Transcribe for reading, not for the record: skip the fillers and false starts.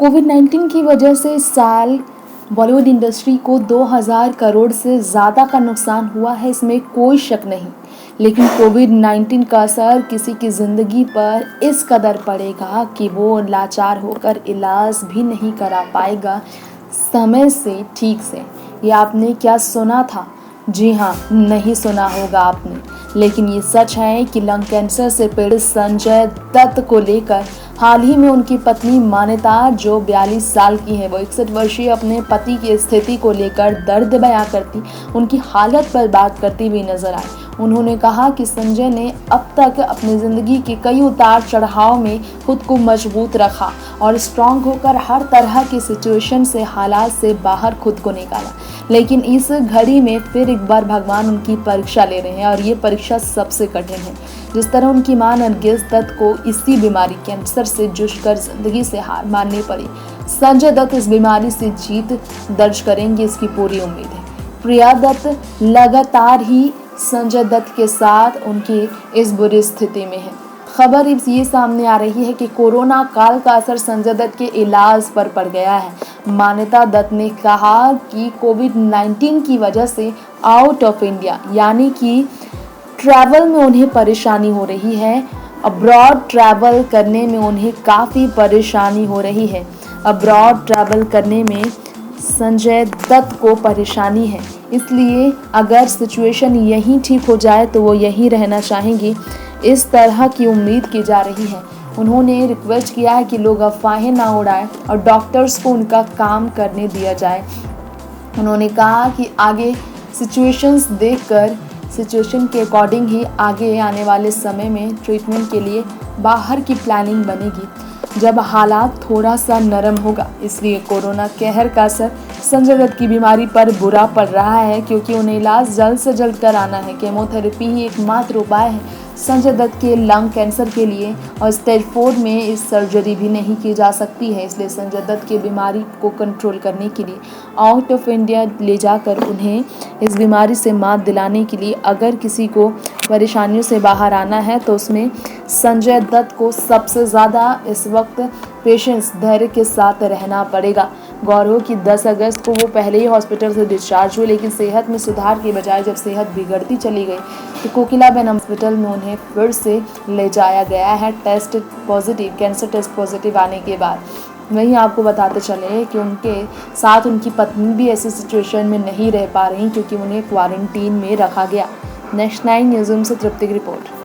कोविड-19 की वजह से इस साल बॉलीवुड इंडस्ट्री को 2000 करोड़ से ज़्यादा का नुकसान हुआ है, इसमें कोई शक नहीं। लेकिन कोविड-19 का असर किसी की ज़िंदगी पर इस कदर पड़ेगा कि वो लाचार होकर इलाज भी नहीं करा पाएगा समय से ठीक से। ये आपने क्या सुना था? जी हाँ, नहीं सुना होगा आपने, लेकिन ये सच है कि लंग कैंसर से पीड़ित संजय दत्त को लेकर हाल ही में उनकी पत्नी मान्यता, जो 42 साल की है, वो 61 वर्षीय अपने पति की स्थिति को लेकर दर्द बयां करती उनकी हालत पर बात करती हुई नजर आई। उन्होंने कहा कि संजय ने अब तक अपनी ज़िंदगी के कई उतार चढ़ाव में खुद को मजबूत रखा और स्ट्रांग होकर हर तरह की सिचुएशन से, हालात से बाहर खुद को निकाला। लेकिन इस घड़ी में फिर एक बार भगवान उनकी परीक्षा ले रहे हैं और ये परीक्षा सबसे कठिन है। जिस तरह उनकी मां नरगिस दत्त को इसी बीमारी कैंसर से जूझकर जिंदगी से हार माननी पड़ी, संजय दत्त इस बीमारी से जीत दर्ज करेंगे, इसकी पूरी उम्मीद है। प्रिया दत्त लगातार ही संजय दत्त के साथ उनकी इस बुरी स्थिति में है। खबर ये सामने आ रही है कि कोरोना काल का असर संजय दत्त के इलाज पर पड़ गया है। मान्यता दत्त ने कहा कि कोविड-19 की वजह से आउट ऑफ इंडिया यानी कि ट्रैवल में उन्हें परेशानी हो रही है। अब्रॉड ट्रैवल करने में उन्हें काफ़ी परेशानी हो रही है। अब्रॉड ट्रैवल करने में संजय दत्त को परेशानी है, इसलिए अगर सिचुएशन यहीं ठीक हो जाए तो वो यहीं रहना चाहेंगी, इस तरह की उम्मीद की जा रही है। उन्होंने रिक्वेस्ट किया है कि लोग अफवाहें ना उड़ाएं और डॉक्टर्स को उनका काम करने दिया जाए। उन्होंने कहा कि आगे सिचुएशंस देखकर, सिचुएशन के अकॉर्डिंग ही आगे आने वाले समय में ट्रीटमेंट के लिए बाहर की प्लानिंग बनेगी जब हालात थोड़ा सा नरम होगा। इसलिए कोरोना कहर का असर संजय दत्त की बीमारी पर बुरा पड़ रहा है, क्योंकि उन्हें इलाज जल्द से जल्द कराना है। केमोथेरेपी ही एकमात्र उपाय है संजय दत्त के लंग कैंसर के लिए, और स्टेज 4 में इस सर्जरी भी नहीं की जा सकती है। इसलिए संजय दत्त की बीमारी को कंट्रोल करने के लिए आउट ऑफ इंडिया ले जाकर उन्हें इस बीमारी से मात दिलाने के लिए अगर किसी को परेशानियों से बाहर आना है तो उसमें संजय दत्त को सबसे ज़्यादा इस वक्त पेशेंस, धैर्य के साथ रहना पड़ेगा। गौरव की 10 अगस्त को वो पहले ही हॉस्पिटल से डिस्चार्ज हुए, लेकिन सेहत में सुधार के बजाय जब सेहत बिगड़ती चली गई तो कोकिलाबेन हॉस्पिटल में उन्हें फिर से ले जाया गया है test positive, cancer test positive आने के बाद। वहीं आपको बताते चले कि उनके साथ उनकी पत्नी भी ऐसी सिचुएशन में नहीं रह पा रही, क्योंकि उन्हें क्वारंटीन में रखा गया। नेक्स्ट 9 न्यूज़ से तृप्ति की रिपोर्ट।